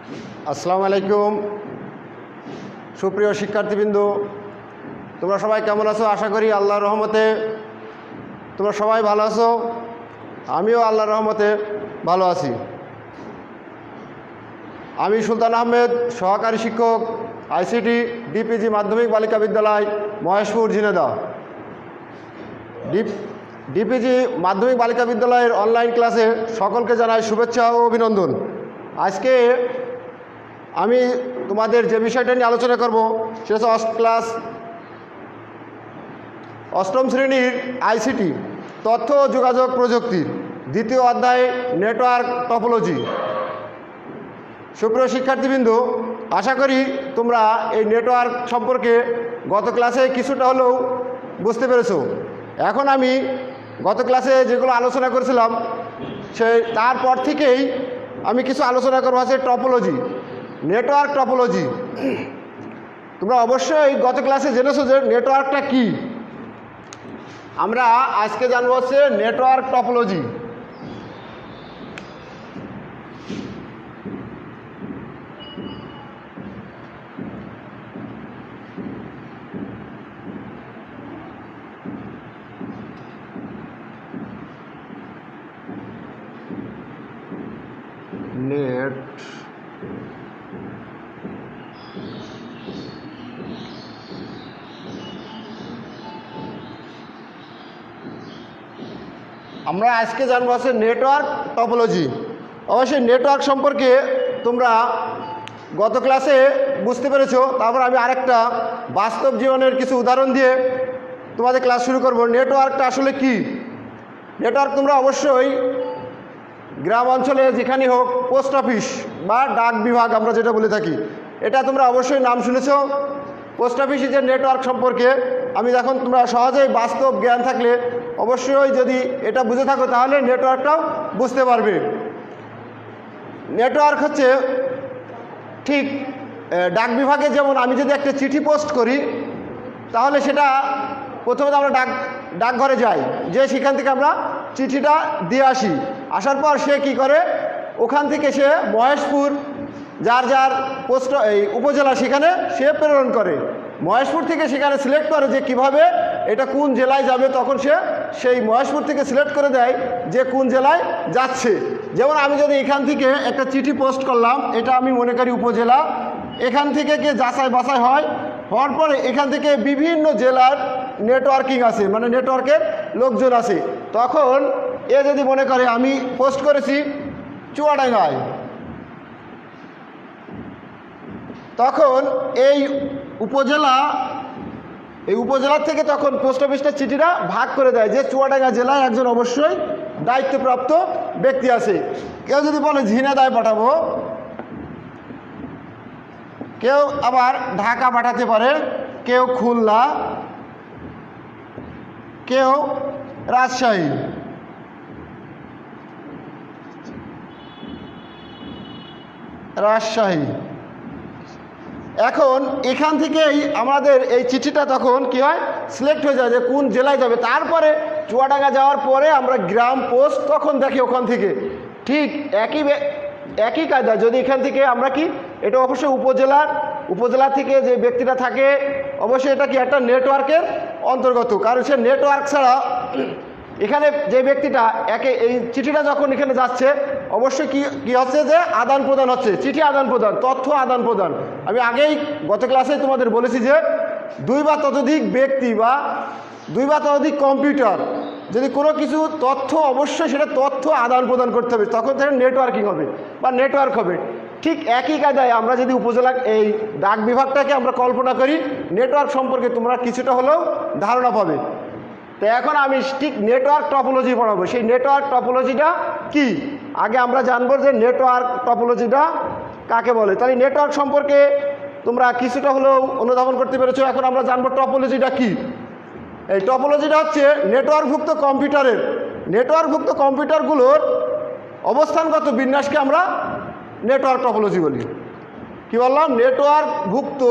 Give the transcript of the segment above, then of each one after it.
আসসালামু আলাইকুম। সুপ্রিয় শিক্ষার্থীবৃন্দ, তোমরা সবাই কেমন আছো? আশা করি আল্লাহর রহমতে তোমরা সবাই ভালো আছো। আমিও আল্লাহর রহমতে ভালো আছি। আমি সুলতান আহমেদ, সহকারী শিক্ষক, আইসিটি ডিপিজি মাধ্যমিক বালিকা বিদ্যালয়, মহেশপুর, ঝিনেদহ। ডিপিজি মাধ্যমিক বালিকা বিদ্যালয়ের অনলাইন ক্লাসে সকলকে জানাই শুভেচ্ছা ও অভিনন্দন। আজকে আমি তোমাদের যে বিষয়টা নিয়ে আলোচনা করব সেটা হচ্ছে অষ্টম শ্রেণীর আইসিটি তথ্য ও যোগাযোগ প্রযুক্তির দ্বিতীয় অধ্যায় নেটওয়ার্ক টপোলজি। সুপ্রিয় শিক্ষার্থীবৃন্দ, আশা করি তোমরা এই নেটওয়ার্ক সম্পর্কে গত ক্লাসে কিছুটা হলেও বুঝতে পেরেছো। এখন আমি গত ক্লাসে যেগুলো আলোচনা করেছিলাম তারপর থেকেই আমি কিছু আলোচনা করবো আছে টপোলজি, নেটওয়ার্ক টপোলজি। তোমরা অবশ্যই গত ক্লাসে জেনেছো যে নেটওয়ার্কটা কি। আমরা আজকে জানবো হচ্ছে নেটওয়ার্ক টপোলজি। নেট আমরা আজকে জানবো হচ্ছে নেটওয়ার্ক টপোলজি। অবশ্যই নেটওয়ার্ক সম্পর্কে তোমরা গত ক্লাসে বুঝতে পেরেছো। তারপর আমি আরেকটা বাস্তব জীবনের কিছু উদাহরণ দিয়ে তোমাদের ক্লাস শুরু করব। নেটওয়ার্কটা আসলে কি? নেটওয়ার্ক তোমরা অবশ্যই গ্রাম অঞ্চলে যেখানে হোক পোস্ট অফিস বা ডাক বিভাগ আমরা যেটা বলে থাকি, এটা তোমরা অবশ্যই নাম শুনেছ। পোস্ট অফিসে যে নেটওয়ার্ক সম্পর্কে আমি এখন তোমরা সহজেই বাস্তব জ্ঞান থাকলে অবশ্যই যদি এটা বুঝে থাকো তাহলে নেটওয়ার্কটাও বুঝতে পারবে। নেটওয়ার্ক হচ্ছে ঠিক ডাক বিভাগে যেমন আমি যদি একটা চিঠি পোস্ট করি তাহলে সেটা প্রথমে তো আমরা ডাকঘরে যাই, যে সেখান থেকে আমরা চিঠিটা দিয়ে আসি। আসার পর সে কি করে, ওখান থেকে সে মহেশপুর যার যার উপজেলা সেখানে সে প্রেরণ করে। মহেশপুর থেকে সেখানে সিলেক্ট করে যে কিভাবে এটা কোন জেলায় যাবে, তখন সে সেই মহেশপুর থেকে সিলেক্ট করে দেয় যে কোন জেলায় যাচ্ছে। যেমন আমি যদি এখান থেকে একটা চিঠি পোস্ট করলাম, এটা আমি মনে করি উপজেলা, এখান থেকে কে যাচাই বাছাই হওয়ার পরে এখান থেকে বিভিন্ন জেলার নেটওয়ার্কিং আছে, মানে নেটওয়ার্কের লোকজন আছে। তখন এ যদি মনে করে আমি পোস্ট করেছি চুয়াডাঙ্গায়, তখন এই উপজেলার থেকে তখন পোস্ট অফিসটা চিঠিটা ভাগ করে দেয় যে চুয়াডাঙ্গা জেলায় একজন অবশ্যই দায়িত্বপ্রাপ্ত ব্যক্তি আছে। কেউ যদি বলে ঝিনাইদহ পাঠাবো, কেউ আবার ঢাকা পাঠাতে পারে, কেউ খুলনা, কেউ রাজশাহী। এখন এখান থেকেই আমাদের এই চিঠিটা তখন কি হয়, সিলেক্ট হয়ে যায় যে কোন জেলায় যাবে। তারপরে চুয়াডাঙ্গা যাওয়ার পরে আমরা গ্রাম পোস্ট তখন দেখি ওখান থেকে ঠিক একই কায়দা। যদি এখান থেকে আমরা কি, এটা অবশ্যই উপজেলা থেকে যে ব্যক্তিটা থাকে অবশ্যই এটা কি একটা নেটওয়ার্কের অন্তর্গত, কারণ সে নেটওয়ার্ক ছাড়া এখানে যে ব্যক্তিটা এই চিঠিটা যখন এখানে যাচ্ছে অবশ্যই কি হচ্ছে যে আদান প্রদান হচ্ছে, চিঠি আদান প্রদান, তথ্য আদান প্রদান। আমি আগেই গত ক্লাসে তোমাদের বলেছি যে 2 বা ততোধিক ব্যক্তি বা 2 বা ততোধিক কম্পিউটার যদি কোনো কিছু তথ্য, অবশ্যই সেটা তথ্য আদান প্রদান করতে হবে, তখন সেটা নেটওয়ার্কিং হবে বা নেটওয়ার্ক হবে। ঠিক একই কায়দায় আমরা যদি উপজেলা এই ডাক বিভাগটাকে আমরা কল্পনা করি, নেটওয়ার্ক সম্পর্কে তোমরা কিছুটা হলেও ধারণা পাবে। তো এখন আমি ঠিক নেটওয়ার্ক টপোলজি পড়াবো। সেই নেটওয়ার্ক টপোলজিটা কি আগে আমরা জানবো যে নেটওয়ার্ক টপোলজিটা কাকে বলে। তাহলে নেটওয়ার্ক সম্পর্কে তোমরা কিছুটা হলেও অনুধাবন করতে পেরেছো। এখন আমরা জানবো টপোলজিটা কি। এই টপোলজিটা হচ্ছে নেটওয়ার্কভুক্ত কম্পিউটারগুলোর অবস্থানগত বিন্যাসকে আমরা নেটওয়ার্ক টপোলজি বলি। কি বললাম? নেটওয়ার্কভুক্ত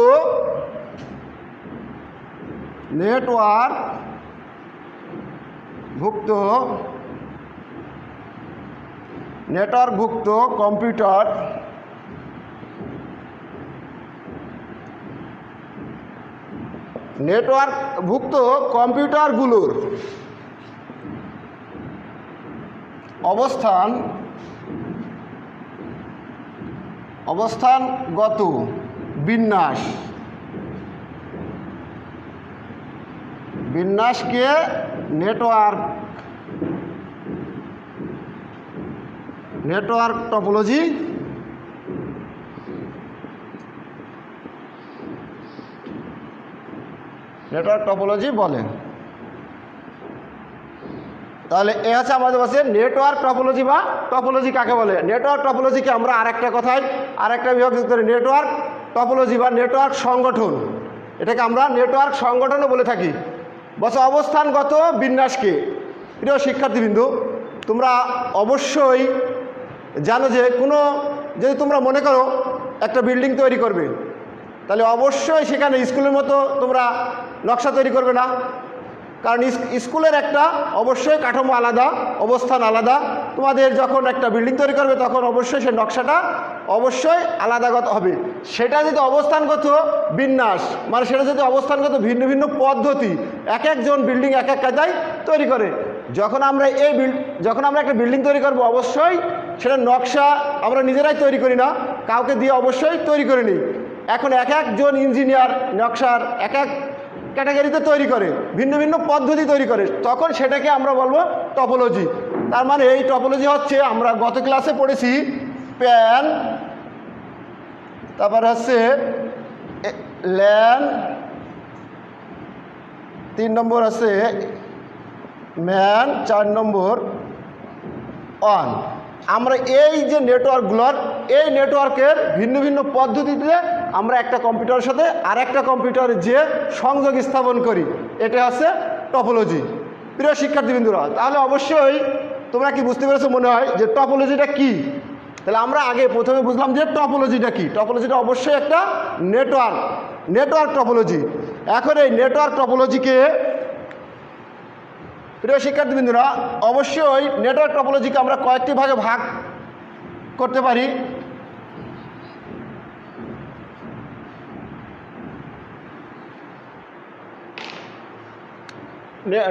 কম্পিউটার নেটওয়ার্কভুক্ত কম্পিউটারগুলোর অবস্থানগত বিন্যাসকে নেটওয়ার্ক টপোলজি বলে। তাহলে এ হচ্ছে আমাদের কাছে নেটওয়ার্ক টপোলজি বা টপোলজি কাকে বলে। নেটওয়ার্ক টপোলজিকে আমরা আরেকটা বিভাগ করি, নেটওয়ার্ক টপোলজি বা নেটওয়ার্ক সংগঠন। এটাকে আমরা নেটওয়ার্ক সংগঠনও বলে থাকি। বলছে অবস্থানগত বিন্যাসকে। প্রিয় শিক্ষার্থীবৃন্দ, তোমরা অবশ্যই জানো যে যদি তোমরা মনে করো একটা বিল্ডিং তৈরি করবে, তাহলে অবশ্যই সেখানে স্কুলের মতো তোমরা নকশা তৈরি করবে না, কারণ স্কুলের একটা অবশ্যই কাঠামো আলাদা, অবস্থান আলাদা। তোমাদের যখন একটা বিল্ডিং তৈরি করবে তখন অবশ্যই সেই নকশাটা অবশ্যই আলাদাগত হবে। সেটা যদি অবস্থানগত বিন্যাস, মানে সেটা যদি অবস্থানগত ভিন্ন ভিন্ন পদ্ধতি, এক একজন বিল্ডিং এক এক কায়দায় তৈরি করে। যখন আমরা একটা বিল্ডিং তৈরি করব, অবশ্যই সেটা নকশা আমরা নিজেরাই তৈরি করি না, কাউকে দিয়ে অবশ্যই তৈরি করে নিই। এখন এক একজন ইঞ্জিনিয়ার নকশার এক এক ক্যাটাগরিতে তৈরি করে, ভিন্ন ভিন্ন পদ্ধতি তৈরি করে, তখন সেটাকে আমরা বলবো টপোলজি। তার মানে এই টপোলজি হচ্ছে, আমরা গত ক্লাসে পড়েছি প্যান, তারপর হচ্ছে ল্যান, 3 নম্বর আছে ম্যান, 4 নম্বর অন। আমরা এই যে নেটওয়ার্কগুলোর, এই নেটওয়ার্কের ভিন্ন ভিন্ন পদ্ধতিতে আমরা একটা কম্পিউটারের সাথে আর একটা কম্পিউটারের যে সংযোগ স্থাপন করি, এটা হচ্ছে টপোলজি। প্রিয় শিক্ষার্থীবৃন্দরা, তাহলে অবশ্যই তোমরা কি বুঝতে পেরেছো মনে হয় যে টপোলজিটা কি? তাহলে আমরা প্রথমে বুঝলাম যে টপোলজিটা কি। টপোলজিটা অবশ্যই একটা নেটওয়ার্ক টপোলজি। এখন এই নেটওয়ার্ক টপোলজিকে, প্রিয় শিক্ষার্থীবৃন্দরা, অবশ্যই নেটওয়ার্ক টপোলজিকে আমরা কয়েকটি ভাগে ভাগ করতে পারি।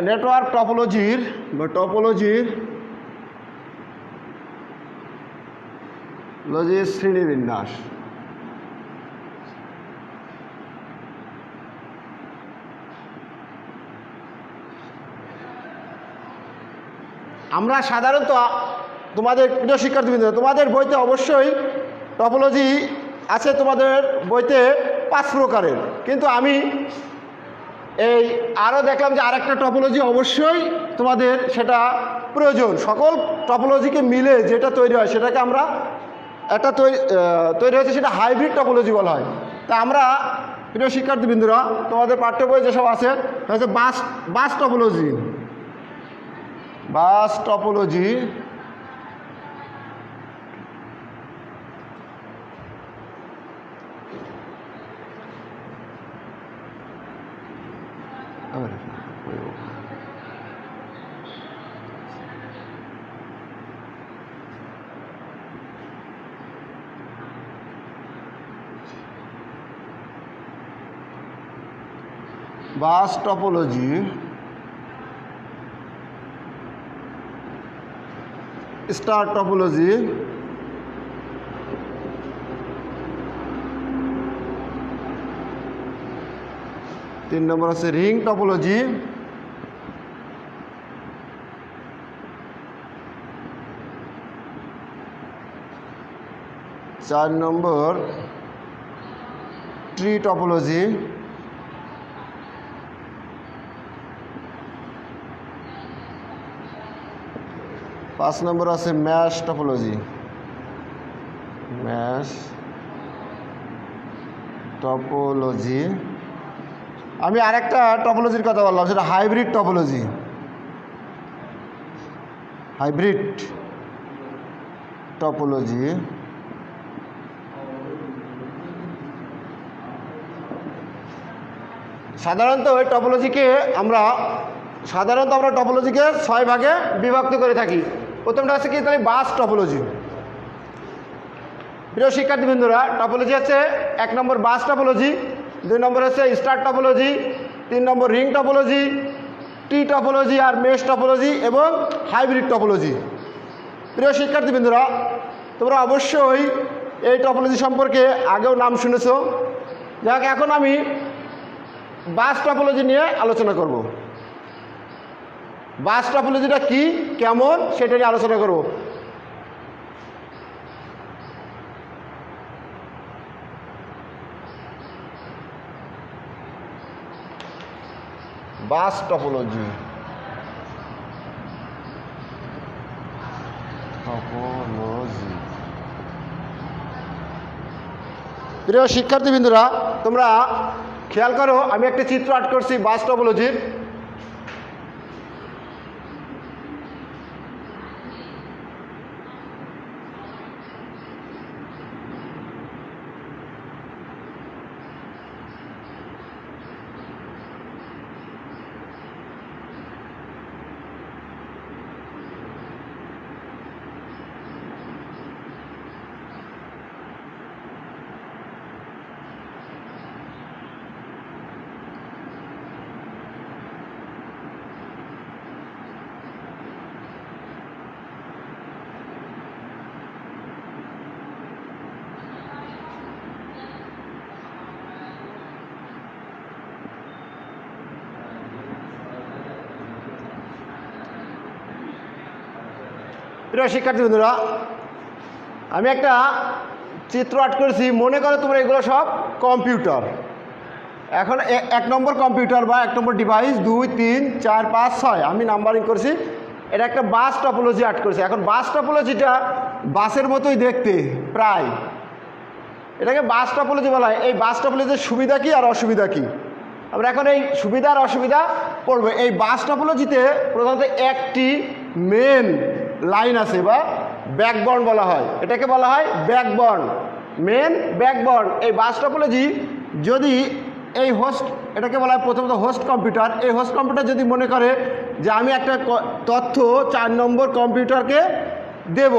নেটওয়ার্ক টপোলজির শ্রেণীবিন্যাস। আমরা সাধারণত তোমাদের প্রিয় শিক্ষার্থীবৃন্দ, তোমাদের বইতে অবশ্যই টপোলজি আছে, তোমাদের বইতে 5 প্রকারের, কিন্তু আমি আরও দেখলাম যে আরেকটা টপোলজি অবশ্যই তোমাদের সেটা প্রয়োজন। সকল টপোলজিকে মিলে যেটা তৈরি হয় সেটাকে আমরা তৈরি হয়েছে, সেটা হাইব্রিড টপোলজি বলা হয়। তা আমরা প্রিয় শিক্ষার্থীবৃন্দরা, তোমাদের পাঠ্য বই যেসব আছে হচ্ছে বাস টপোলজি, স্টার টপোলজি, 3 নম্বর আছে রিং টপোলজি, 4 নম্বর ট্রি টপোলজি, 5 নম্বর আছে ম্যাশ টপোলজি। আমি আরেকটা টপোলজির কথা বললাম, সেটা হাইব্রিড টপোলজি। সাধারণত ওই টপোলজিকে আমরা 6 ভাগে বিভক্ত করে থাকি। প্রথমটা হচ্ছে কি, তাহলে বাস টপোলজি। প্রিয় শিক্ষার্থীবৃন্দরা, টপোলজি হচ্ছে 1 নম্বর বাস টপোলজি, 2 নম্বর হচ্ছে স্টার টপোলজি, 3 নম্বর রিং টপোলজি, টি টপোলজি আর মেশ টপোলজি এবং হাইব্রিড টপোলজি। প্রিয় শিক্ষার্থীবৃন্দরা, তোমরা অবশ্যই এই টপোলজি সম্পর্কে আগেও নাম শুনেছ। যাক, এখন আমি বাস টপোলজি নিয়ে আলোচনা করব। বাস টপোলজিটা কি, কেমন, সেটা নিয়ে আলোচনা করব। বাস টপোলজি প্রিয় শিক্ষার্থীবৃন্দরা, তোমরা খেয়াল করো, আমি একটা চিত্র আর্ট করছি বাস টপোলজির। প্রিয় শিক্ষার্থীবৃন্দরা, আমি একটা চিত্র আর্ট করেছি। মনে করো তোমরা এগুলো সব কম্পিউটার। এখন 1 নম্বর কম্পিউটার বা 1 নম্বর ডিভাইস, 2, 3, 4, 5, 6 আমি নাম্বারিং করছি। এটা একটা বাস টপোলজি আর্ট করেছি। এখন বাস টপোলজিটা বাসের মতোই দেখতে প্রায়, এটাকে বাস টপোলজি বলা হয়। এই বাস টপোলজির সুবিধা কী আর অসুবিধা কী, আমরা এখন এই সুবিধা আর অসুবিধা পড়বো। এই বাস টপোলজিতে প্রধানত একটি মেন লাইন আছে বা ব্যাকবর্ন বলা হয়। এটাকে বলা হয় ব্যাকবর্ন, মেন ব্যাকবর্ন। এই বাস টপোলজি যদি এই হোস্ট, এটাকে বলা হয় প্রথমত হোস্ট কম্পিউটার। এই হোস্ট কম্পিউটার যদি মনে করে যে আমি একটা তথ্য 4 নম্বর কম্পিউটারকে দেব,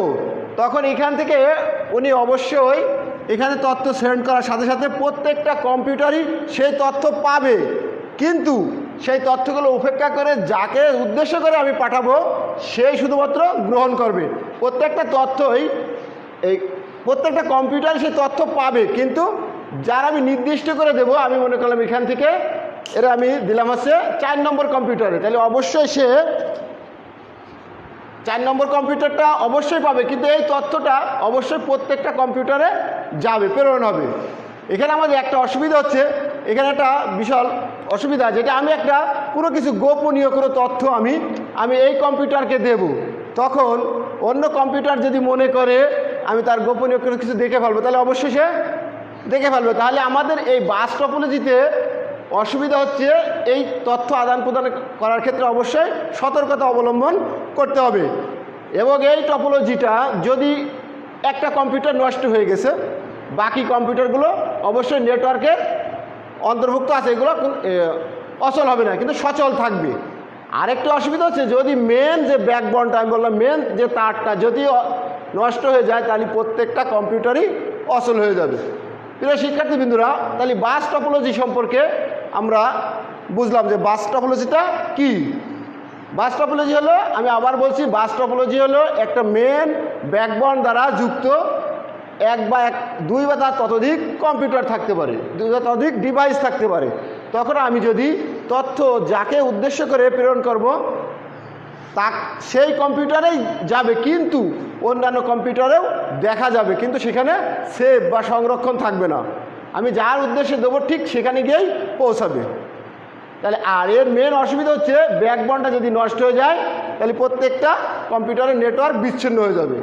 তখন এখান থেকে উনি অবশ্যই এখানে তথ্য সেন্ড করার সাথে সাথে প্রত্যেকটা কম্পিউটারই সেই তথ্য পাবে, কিন্তু সেই তথ্যগুলো উপেক্ষা করে যাকে উদ্দেশ্য করে আমি পাঠাবো সেই শুধুমাত্র গ্রহণ করবে। প্রত্যেকটা তথ্যই এই প্রত্যেকটা কম্পিউটার সেই তথ্য পাবে, কিন্তু যার আমি নির্দিষ্ট করে দেব, আমি মনে করলাম এখান থেকে এরা আমি দিলাম হচ্ছে 4 নম্বর কম্পিউটারে, তাহলে অবশ্যই সে 4 নম্বর কম্পিউটারটা অবশ্যই পাবে, কিন্তু এই তথ্যটা অবশ্যই প্রত্যেকটা কম্পিউটারে যাবে, প্রেরণ হবে। এখানে আমাদের একটা অসুবিধা হচ্ছে, এখানে একটা বিশাল অসুবিধা, যেটা আমি একটা পুরো কিছু গোপনীয় কোনো তথ্য আমি এই কম্পিউটারকে দেব, তখন অন্য কম্পিউটার যদি মনে করে আমি তার গোপনীয় কোনো কিছু দেখে ফেলবো, তাহলে অবশ্যই সে দেখে ফেলবে। তাহলে আমাদের এই বাস টপোলজিতে অসুবিধা হচ্ছে, এই তথ্য আদান প্রদান করার ক্ষেত্রে অবশ্যই সতর্কতা অবলম্বন করতে হবে। এবং এই টপোলজিটা যদি একটা কম্পিউটার নষ্ট হয়ে গেছে, বাকি কম্পিউটারগুলো অবশ্যই নেটওয়ার্কের অন্তর্ভুক্ত আছে, এগুলো অচল হবে না, কিন্তু সচল থাকবে। আরেকটা অসুবিধা হচ্ছে, যদি মেন যে ব্যাকবর্নটা আমি বললাম, মেন যে তারটা যদি নষ্ট হয়ে যায়, তাহলে প্রত্যেকটা কম্পিউটারই অচল হয়ে যাবে। প্রিয় শিক্ষার্থীবৃন্দরা, তাহলে বাস টপোলজি সম্পর্কে আমরা বুঝলাম যে বাস টপোলজিটা কি। বাস টপোলজি হলো, আমি আবার বলছি, বাস টপোলজি হলো একটা মেন ব্যাকবর্ন দ্বারা যুক্ত 1 বা 2 বা তার ততোধিক কম্পিউটার থাকতে পারে, 2 বা ততোধিক ডিভাইস থাকতে পারে। তখন আমি যদি তথ্য যাকে উদ্দেশ্য করে প্রেরণ করব তা সেই কম্পিউটারেই যাবে, কিন্তু অন্যান্য কম্পিউটারেও দেখা যাবে, কিন্তু সেখানে সেভ বা সংরক্ষণ থাকবে না। আমি যার উদ্দেশ্যে দেবো ঠিক সেখানে গিয়েই পৌঁছাবে। তাহলে আর এর মেন অসুবিধা হচ্ছে, ব্যাকবর্নটা যদি নষ্ট হয়ে যায় তাহলে প্রত্যেকটা কম্পিউটারের নেটওয়ার্ক বিচ্ছিন্ন হয়ে যাবে।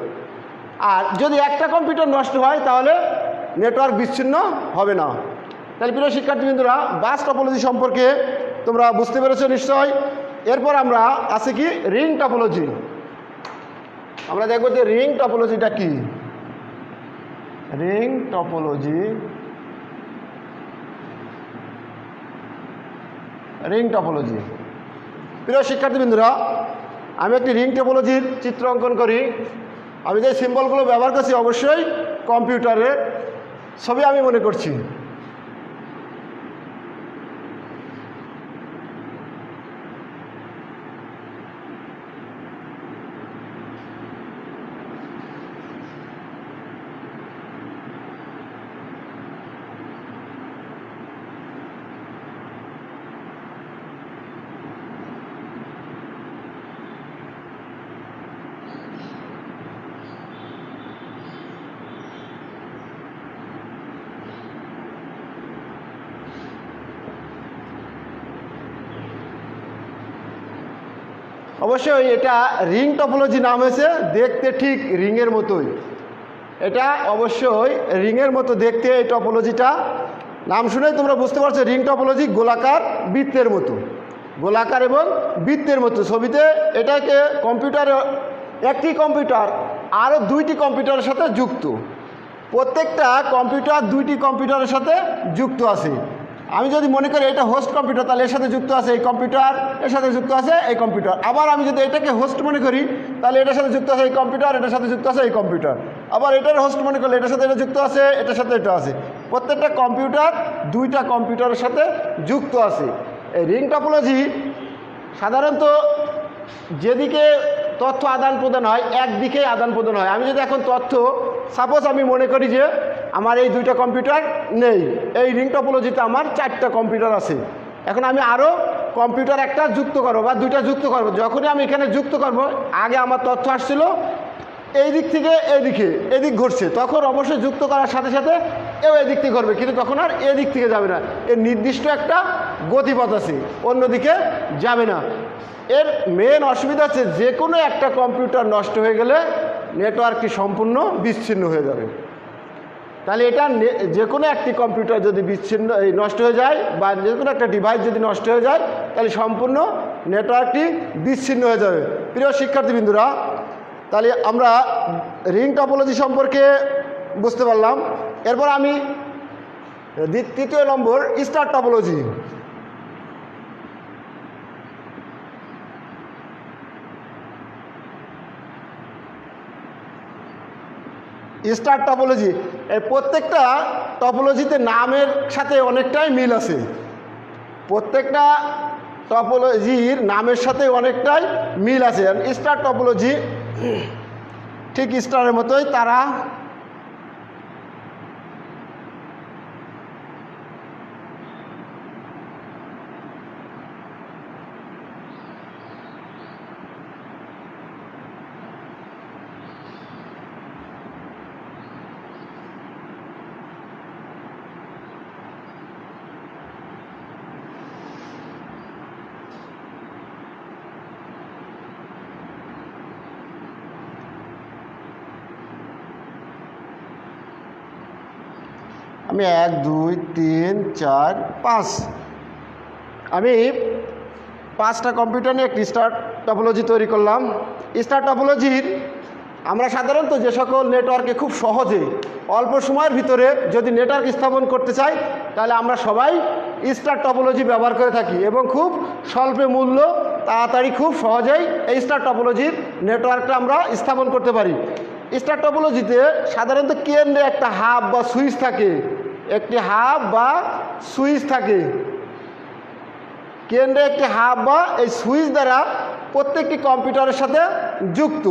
আর যদি একটা কম্পিউটার নষ্ট হয় তাহলে নেটওয়ার্ক বিচ্ছিন্ন হবে না। তাহলে প্রিয় শিক্ষার্থীবৃন্দরা, বাস টপোলজি সম্পর্কে তোমরা বুঝতে পেরেছো নিশ্চয়। এরপর আমরা আছে কি রিং টপোলজি। আমরা দেখব যে রিং টপোলজিটা কি। Ring topology, ring topology. প্রিয় শিক্ষার্থীবৃন্দরা, আমি একটি রিং টপোলজির চিত্র অঙ্কন করি। আমি যে সিম্বলগুলো ব্যবহার করছি অবশ্যই কম্পিউটারের ছবি আমি মনে করছি। অবশ্যই এটা রিং টপোলজি নাম হয়েছে, দেখতে ঠিক রিংয়ের মতোই, এটা অবশ্যই রিংয়ের মতো দেখতে এই টপোলজিটা। নাম শুনেই তোমরা বুঝতে পারছো রিং টপোলজি গোলাকার বৃত্তের মতো, গোলাকার এবং বৃত্তের মতো ছবিতে। এটাকে কম্পিউটারে একটি কম্পিউটার আরও দুইটি কম্পিউটারের সাথে যুক্ত, প্রত্যেকটা কম্পিউটার দুইটি কম্পিউটারের সাথে যুক্ত আছে। আমি যদি মনে করি এটা হোস্ট কম্পিউটার, তাহলে এর সাথে যুক্ত আছে এই কম্পিউটার, এর সাথে যুক্ত আছে এই কম্পিউটার। আবার আমি যদি এটাকে হোস্ট মনে করি, তাহলে এটার সাথে যুক্ত আছে এই কম্পিউটার, এটার সাথে যুক্ত আছে এই কম্পিউটার। আবার এটার হোস্ট মনে করলে এটার সাথে এটা যুক্ত আছে, এটার সাথে এটা আছে। প্রত্যেকটা কম্পিউটার দুইটা কম্পিউটারের সাথে যুক্ত আছে। এই রিং টপোলজি সাধারণত যেদিকে তথ্য আদান প্রদান হয় একদিকেই আদান প্রদান হয়। আমি যদি এখন তথ্য সাপোজ আমি মনে করি যে আমার এই দুইটা কম্পিউটার নেই, এই রিং টপোলজিতে আমার 4টা কম্পিউটার আছে, এখন আমি আরও কম্পিউটার একটা যুক্ত করবো বা দুইটা যুক্ত করবো। যখনই আমি এখানে যুক্ত করব, আগে আমার তথ্য আসছিল এই দিক থেকে এদিক ঘটছে, তখন অবশ্যই যুক্ত করার সাথে সাথে এও এদিক থেকে ঘটবে, কিন্তু তখন আর এদিক থেকে যাবে না, এর নির্দিষ্ট একটা গতিপথ আছে, অন্যদিকে যাবে না। এর মেন অসুবিধা হচ্ছে যে কোনো একটা কম্পিউটার নষ্ট হয়ে গেলে নেটওয়ার্কটি সম্পূর্ণ বিচ্ছিন্ন হয়ে যাবে। তাহলে এটা যে কোনো একটি কম্পিউটার যদি নষ্ট হয়ে যায় বা যে কোনো একটা ডিভাইস যদি নষ্ট হয়ে যায়, তাহলে সম্পূর্ণ নেটওয়ার্কটি বিচ্ছিন্ন হয়ে যাবে। প্রিয় শিক্ষার্থীবৃন্দুরা, তাহলে আমরা রিং টপোলজি সম্পর্কে বুঝতে পারলাম। এরপর আমি তৃতীয় নম্বর স্টার টপোলজি। স্টার টপোলজি, এই প্রত্যেকটা টপোলজিতে নামের সাথে অনেকটাই মিল আছে, প্রত্যেকটা টপোলজির নামের সাথে অনেকটাই মিল আছে। স্টার টপোলজি ঠিক স্টারের মতোই তারা আমি 1 2 3 4 5 আমি 5টা কম্পিউটার নিয়ে একটি স্টার টপোলজি তৈরি করলাম। স্টার টপোলজির আমরা সাধারণত যে সকল নেটওয়ার্কে খুব সহজে অল্প সময়ের ভিতরে যদি নেটওয়ার্ক স্থাপন করতে চাই, তাহলে আমরা সবাই স্টার টপোলজি ব্যবহার করে থাকি এবং খুব স্বল্প মূল্য তাড়াতাড়ি খুব সহজেই এই স্টার টপোলজির নেটওয়ার্কটা আমরা স্থাপন করতে পারি। স্টার টপোলজিতে সাধারণত কেন্দ্রে একটা হাব বা সুইচ থাকে, একটি হাব বা সুইচ থাকে, কেন্দ্রে একটি হাব বা এই সুইচ দ্বারা প্রত্যেকটি কম্পিউটারের সাথে যুক্ত।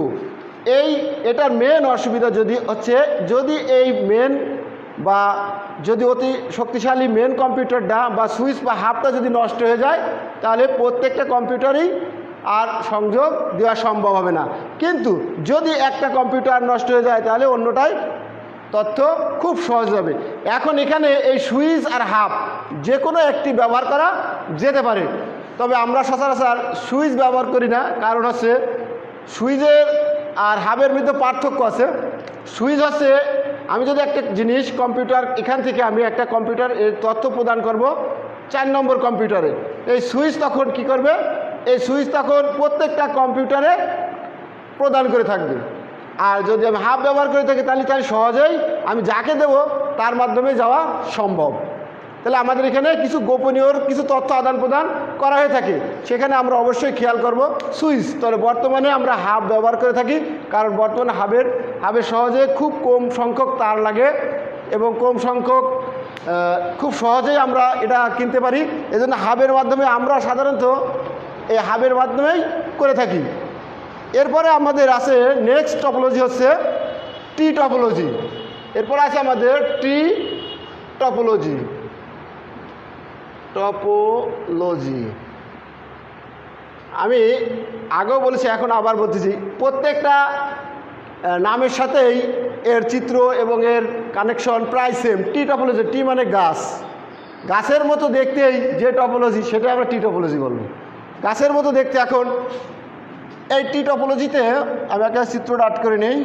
এটার মেন অসুবিধা যদি এই মেন বা যদি অতি শক্তিশালী মেন কম্পিউটারটা বা সুইচ বা হাবটা যদি নষ্ট হয়ে যায়, তাহলে প্রত্যেকটা কম্পিউটারই আর সংযোগ দেওয়া সম্ভব হবে না। কিন্তু যদি একটা কম্পিউটার নষ্ট হয়ে যায়, তাহলে অন্যটাই তথ্য খুব সহজ হবে। এখন এখানে এই সুইচ আর হাব যে কোনো একটি ব্যবহার করা যেতে পারে, তবে আমরা সচরাচর সুইচ ব্যবহার করি না, কারণ হচ্ছে সুইচের আর হাবের মধ্যে পার্থক্য আছে। সুইচ হচ্ছে আমি যদি একটা জিনিস কম্পিউটার এখান থেকে আমি একটা কম্পিউটার এর তথ্য প্রদান করব 4 নম্বর কম্পিউটারে, এই সুইচ তখন কি করবে, এই সুইচ তখন প্রত্যেকটা কম্পিউটারে প্রদান করে থাকবে। আর যদি আমি হাব ব্যবহার করে থাকি, তাহলে সহজেই আমি যাকে দেব তার মাধ্যমে যাওয়া সম্ভব। তাহলে আমাদের এখানে কিছু গোপনীয় কিছু তথ্য আদান প্রদান করা হয়ে থাকে, সেখানে আমরা অবশ্যই খেয়াল করব সুইচ। তবে বর্তমানে আমরা হাব ব্যবহার করে থাকি, কারণ বর্তমানে হাবের সহজে খুব কম সংখ্যক তার লাগে এবং কম সংখ্যক খুব সহজেই আমরা এটা কিনতে পারি। এজন্য হাবের মাধ্যমে আমরা সাধারণত এই হাবের মাধ্যমেই করে থাকি। এরপরে আমাদের আছে নেক্সট টপোলজি হচ্ছে টি টপোলজি। এরপরে আছে আমাদের টি টপোলজি। আমি আগেও বলেছি, এখন আবার বলতেছি, প্রত্যেকটা নামের সাথেই এর চিত্র এবং এর কানেকশন প্রায় সেম। টি টপোলজি, টি মানে গাছ, গাছের মতো দেখতেই যে টপোলজি সেটা আমরা টি টপোলজি বলবো। গাছের মতো দেখতে এখন এই টি টপোলজিতে আমি একটা চিত্রটা আর্ট করে নিই।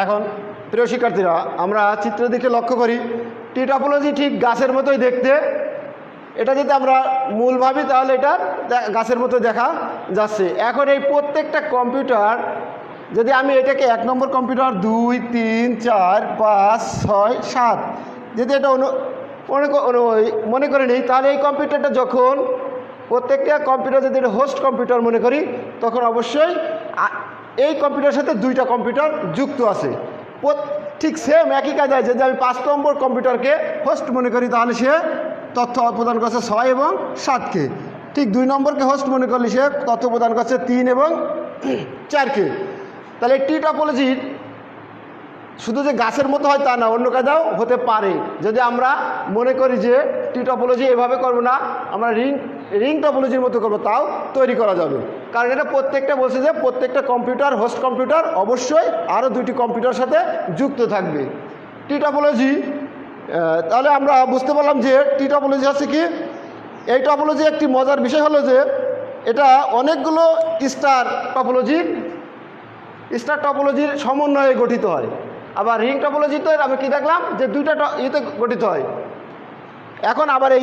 এখন প্রিয় শিক্ষার্থীরা, আমরা চিত্রের দিকে লক্ষ্য করি, টি টপোলজি ঠিক গাছের মতোই দেখতে। এটা যদি আমরা মূল ভাবি তাহলে এটা গাছের মতো দেখা যাচ্ছে। এখন এই প্রত্যেকটা কম্পিউটার, যদি আমি এটাকে 1 নম্বর কম্পিউটার 2, 3, 4, 5, 6, 7 যদি এটা মনে করে নিই, তাহলে এই কম্পিউটারটা যখন প্রত্যেকটা কম্পিউটার যদি এটা হোস্ট কম্পিউটার মনে করি, তখন অবশ্যই এই কম্পিউটারের সাথে 2টা কম্পিউটার যুক্ত আছে। ঠিক সেম একই কাজ আছে। যদি আমি 5 নম্বর কম্পিউটারকে হোস্ট মনে করি, তাহলে সে তথ্য প্রদান করছে 6 এবং 7কে। ঠিক 2 নম্বরকে হোস্ট মনে করলে সে তথ্য প্রদান করছে 3 এবং 4কে। তাহলে টি টপোলজির শুধু যে গাছের মতো হয় তা না, অন্য কাজাও হতে পারে। যদি আমরা মনে করি যে টি টপোলজি এভাবে করবো না, আমরা রিং টপোলজির মতো করবো, তাও তৈরি করা যাবে। কারণ এটা প্রত্যেকটা বলছে যে প্রত্যেকটা কম্পিউটার, হোস্ট কম্পিউটার অবশ্যই আরও 2টি কম্পিউটার সাথে যুক্ত থাকবে। টি টপোলজি, তাহলে আমরা বুঝতে পারলাম যে টি টপোলজি হচ্ছে কি। এই টপোলজি একটি মজার বিষয় হলো যে এটা অনেকগুলো স্টার টপোলজির সমন্বয়ে গঠিত হয়। আবার রিং টপোলজিতে আমি কি দেখলাম যে 2টা ইয়েতে গঠিত হয়। এখন আবার এই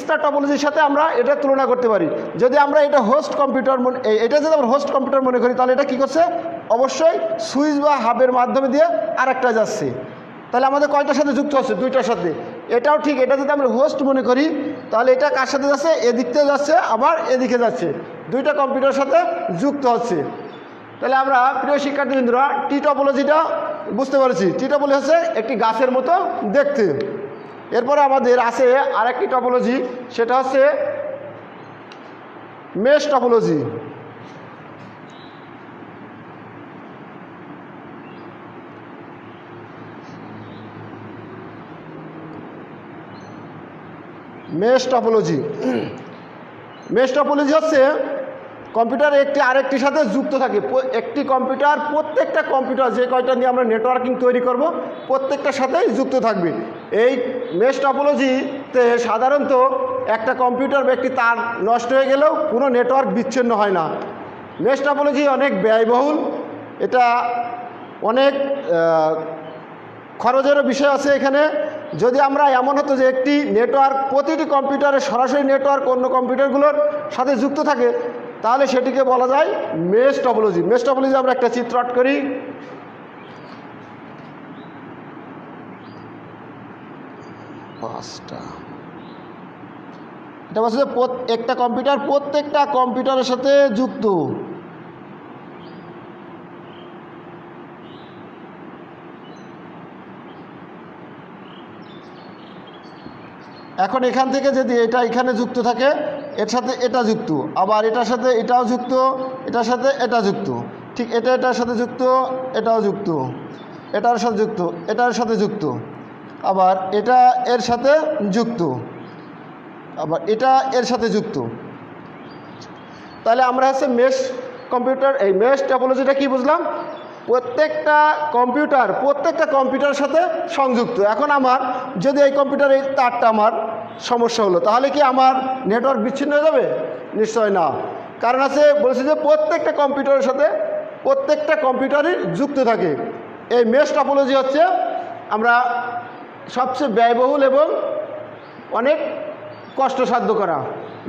স্টার টপোলজির সাথে আমরা এটা তুলনা করতে পারি। যদি আমরা এটা হোস্ট কম্পিউটার এটা যদি আমরা হোস্ট কম্পিউটার মনে করি, তাহলে এটা কী করছে, অবশ্যই সুইচ বা হাবের মাধ্যমে দিয়ে আরেকটা যাচ্ছে। তাহলে আমাদের কয়টার সাথে যুক্ত হচ্ছে, 2টার সাথে। এটাও ঠিক, এটা যদি আমরা হোস্ট মনে করি, তাহলে এটা কার সাথে যাচ্ছে, এদিক থেকে যাচ্ছে, আবার এদিকে যাচ্ছে, 2টা কম্পিউটারের সাথে যুক্ত হচ্ছে। তাহলে আমরা প্রিয় শিক্ষার্থীবৃন্দরা টি টপোলজিটা বুঝতে পারছি। টি টপোলজি হচ্ছে একটি গাছের মতো দেখতে। এরপরে আমাদের আছে আরেকটি টপোলজি, সেটা হচ্ছে মেশ টপোলজি। মেশ টপোলজি হচ্ছে কম্পিউটার একটি আরেকটির সাথে যুক্ত থাকে। একটি কম্পিউটার, প্রত্যেকটা কম্পিউটার যে কয়টা নিয়ে আমরা নেটওয়ার্কিং তৈরি করব, প্রত্যেকটার সাথেই যুক্ত থাকবে। এই মেশ টপোলজিতে সাধারণত একটা কম্পিউটার বা একটি তার নষ্ট হয়ে গেলেও কোনো নেটওয়ার্ক বিচ্ছিন্ন হয় না। মেশ টপোলজি অনেক ব্যয়বহুল, এটা অনেক খরচেরও বিষয় আছে এখানে। যদি আমরা এমন হতো যে একটি নেটওয়ার্ক, প্রতিটি কম্পিউটারে সরাসরি নেটওয়ার্ক অন্য কম্পিউটারগুলোর সাথে যুক্ত থাকে, তাহলে সেটিকে বলা যায় মেশ টপোলজি। মেশ টপোলজি আমরা একটা চিত্র আর্ট করি। এটা বলছে যে একটা কম্পিউটার প্রত্যেকটা কম্পিউটারের সাথে যুক্ত। এখন এখান থেকে যদি এটা এখানে যুক্ত থাকে, এর সাথে এটা যুক্ত, আবার এটার সাথে এটাও যুক্ত, এটার সাথে এটা যুক্ত, ঠিক এটার সাথে যুক্ত, এটাও যুক্ত, এটার সাথে যুক্ত, এটার সাথে যুক্ত, আবার এটা এর সাথে যুক্ত, আবার এটা এর সাথে যুক্ত। তাহলে আমরা হচ্ছে মেশ কম্পিউটার, এই মেশ টপোলজিটা কি বুঝলাম, প্রত্যেকটা কম্পিউটারের সাথে সংযুক্ত। এখন আমার যদি এই কম্পিউটারের তারটা আমার সমস্যা হলো, তাহলে কি আমার নেটওয়ার্ক বিচ্ছিন্ন হয়ে যাবে? নিশ্চয় না। কারণ আছে বলছে যে প্রত্যেকটা কম্পিউটারের সাথে প্রত্যেকটা কম্পিউটারই যুক্ত থাকে। এই মেশ টপোলজি হচ্ছে আমরা সবচেয়ে ব্যয়বহুল এবং অনেক কষ্টসাধ্য করা।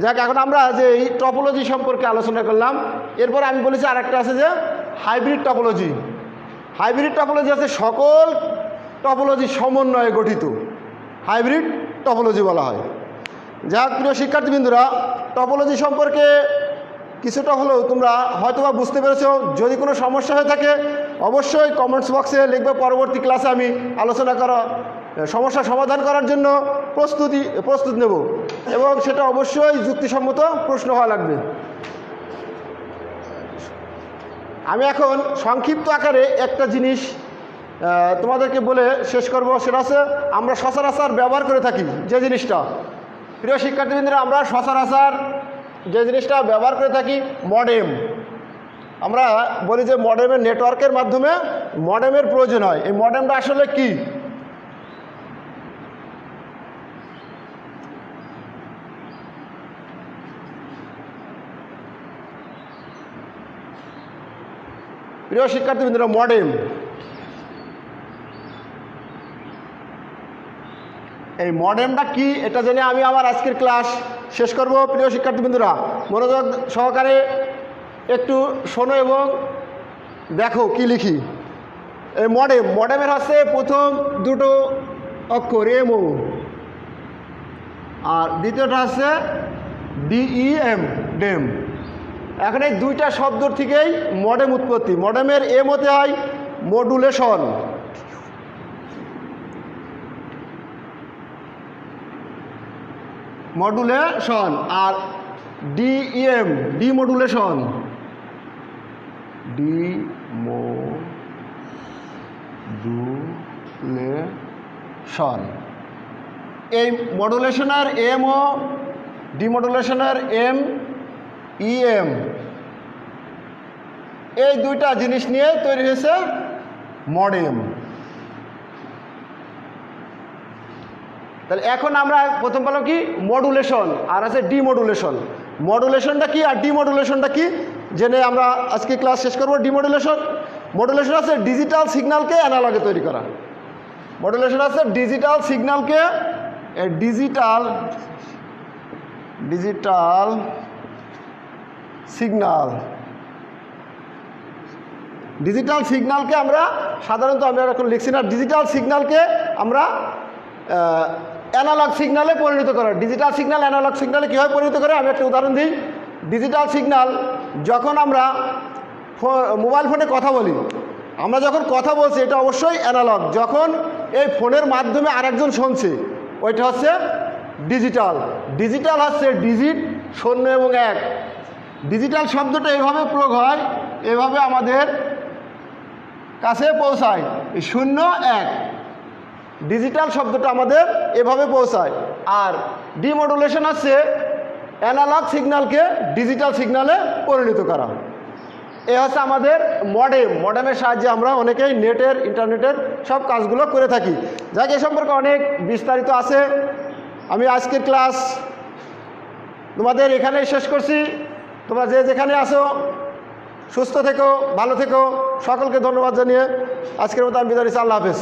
যাক, এখন আমরা যে এই টপোলজি সম্পর্কে আলোচনা করলাম, এরপর আমি বলেছি আরেকটা আছে যে হাইব্রিড টপোলজি। হাইব্রিড টপোলজি আছে সকল টপোলজি সমন্বয়ে গঠিত, হাইব্রিড টপোলজি বলা হয়। যাক প্রিয় শিক্ষার্থীবৃন্দরা, টপোলজি সম্পর্কে কিছুটা হলেও তোমরা হয়তোবা বুঝতে পেরেছ। যদি কোনো সমস্যা হয়ে থাকে অবশ্যই কমেন্টস বক্সে লিখবে, পরবর্তী ক্লাসে আমি সমস্যা সমাধান করার জন্য প্রস্তুত নেব, এবং সেটা অবশ্যই যুক্তিসম্মত প্রশ্ন হওয়া লাগবে। আমি এখন সংক্ষিপ্ত আকারে একটা জিনিস তোমাদেরকে বলে শেষ করব, সেটা হচ্ছে আমরা সচরাচর ব্যবহার করে থাকি যে জিনিসটা, প্রিয় শিক্ষার্থীবৃন্দরা, আমরা সচরাচর যে জিনিসটা ব্যবহার করে থাকি মডেম। আমরা বলি যে মডেমের নেটওয়ার্কের মাধ্যমে মডেমের প্রয়োজন হয়। এই মডেমটা আসলে কি? প্রিয় শিক্ষার্থীবৃন্দরা, মডেম, এই মডেমটা কি এটা জেনে আমি আমার আজকের ক্লাস শেষ করব। প্রিয় শিক্ষার্থীবৃন্দরা, মনোযোগ সহকারে একটু শোনো এবং দেখো কি লিখি। এই মডেমের হচ্ছে প্রথম দুটো অক্ষর এমও, আর দ্বিতীয়টা হচ্ছে ডিইএম, ডেম। এখন এই দুইটা শব্দ থেকেই মডেম উৎপত্তি। মডেমের এম হতে হয় মডুলেশন, মডুলেশন, আর ডিইএম ডিমডুলেশন, ডিমডুলেশন। এই মডুলেশনের এম ও ডিমডুলেশনের এম ইএম, এই দুইটা জিনিস নিয়ে তৈরি হয়েছে মডেম। তাহলে এখন আমরা প্রথম পেলাম কি মডুলেশন, আর আছে ডিমডুলেশন। মডুলেশনটা কি আর ডিমডুলেশনটা কি জেনে আমরা আজকে ক্লাস শেষ করবো। মডুলেশন আছে ডিজিটাল সিগন্যালকে অ্যানালগে তৈরি করা। মডুলেশন আছে ডিজিটাল সিগন্যালকে ডিজিটাল সিগন্যালকে আমরা সাধারণত আমরা এখন লিখছি না, ডিজিটাল সিগন্যালকে আমরা অ্যানালগ সিগন্যালে পরিণত করা। ডিজিটাল সিগন্যাল অ্যানালগ সিগন্যালে কীভাবে পরিণত করে আমি একটা উদাহরণ দিই। ডিজিটাল সিগন্যাল যখন আমরা মোবাইল ফোনে কথা বলি, আমরা যখন কথা বলছি এটা অবশ্যই অ্যানালগ। যখন এই ফোনের মাধ্যমে আরেকজন শুনছে ওইটা হচ্ছে ডিজিটাল। ডিজিটাল হচ্ছে ডিজিট, 0 এবং 1। ডিজিটাল শব্দটা এভাবে প্রয়োগ হয়, এভাবে আমাদের কাছে পৌঁছায় 0 1। ডিজিটাল শব্দটা আমাদের এভাবে পৌঁছায়। আর ডিমডুলেশন হচ্ছে অ্যানালগ সিগন্যালকে ডিজিটাল সিগন্যালে পরিণত করা। এ হচ্ছে আমাদের মডেমের সাহায্যে আমরা অনেকেই ইন্টারনেটের সব কাজগুলো করে থাকি। যাক, এ সম্পর্কে অনেক বিস্তারিত আছে। আমি আজকের ক্লাস তোমাদের এখানেই শেষ করছি। তোমরা যে যেখানে আসো সুস্থ থেকো, ভালো থেকো। সকলকে ধন্যবাদ জানিয়ে আজকের মতো আমি বিদায় নিচ্ছি। আল্লাহ হাফেজ।